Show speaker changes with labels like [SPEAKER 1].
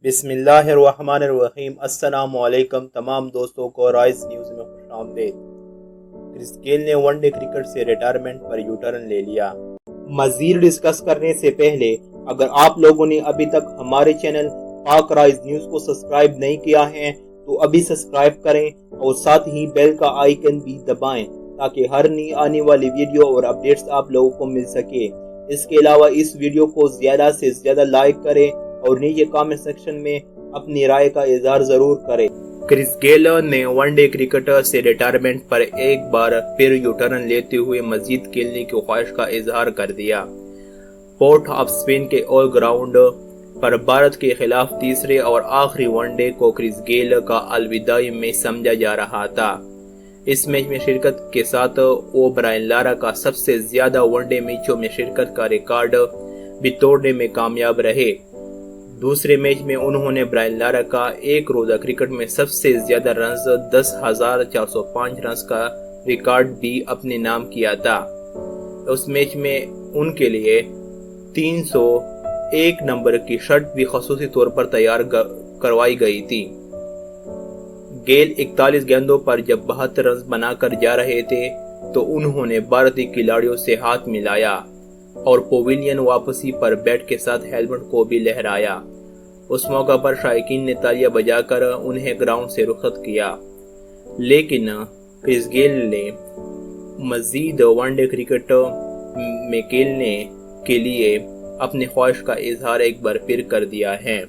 [SPEAKER 1] بسم اللہ الرحمن الرحیم۔ السلام علیکم تمام دوستوں کو رائز نیوز میں خوش آمدید۔ کرس گیل نے ون ڈے کرکٹ سے ریٹائرمنٹ پر یو ٹرن لے لیا۔ مزید ڈسکس کرنے سے پہلے اگر آپ لوگوں نے ابھی تک ہمارے چینل پاک رائز نیوز کو سبسکرائب نہیں کیا ہے تو ابھی سبسکرائب کریں اور ساتھ ہی بیل کا آئیکن بھی دبائیں تاکہ ہر نئی آنے والی ویڈیو اور اپڈیٹس آپ لوگوں کو مل سکے۔ اس کے علاوہ اس ویڈیو کو زیادہ سے زیادہ لائک کریں اور نیچے کامنٹ سیکشن میں اپنی رائے کا اظہار ضرور کریں۔ کرس گیل نے ون ڈے کرکٹ سے ریٹائرمنٹ پر ایک بار پھر یو ٹرن لیتے ہوئے مزید کھیلنے کی خواہش کا اظہار کر دیا۔ پورٹ آف اسپین کے آل گراؤنڈ پر بھارت کے خلاف تیسرے اور آخری ون ڈے کو کرس گیل کا الوداعی میچ سمجھا جا رہا تھا۔ اس میچ میں شرکت کے ساتھ وہ برائن لارا کا سب سے زیادہ ون ڈے میچوں میں شرکت کا ریکارڈ بھی توڑنے میں کامیاب رہے۔ دوسرے میچ میں انہوں نے برائن لارا کا ایک روزہ کرکٹ میں سب سے زیادہ رنز 10,405 رنز کا ریکارڈ بھی اپنے نام کیا تھا۔ اس میچ میں ان کے لیے 301 نمبر کی شرٹ بھی خصوصی طور پر تیار کروائی گئی تھی۔ گیل 41 گیندوں پر جب 72 رنز بنا کر جا رہے تھے تو انہوں نے بھارتی کھلاڑیوں سے ہاتھ ملایا اور پویلین واپسی پر بیٹ کے ساتھ ہیلمٹ کو بھی لہرایا۔ اس موقع پر شائقین نے تالیاں بجا کر انہیں گراؤنڈ سے رخصت کیا، لیکن کرس گیل نے مزید ون ڈے کرکٹ میں کھیلنے کے لیے اپنی خواہش کا اظہار ایک بار پھر کر دیا ہے۔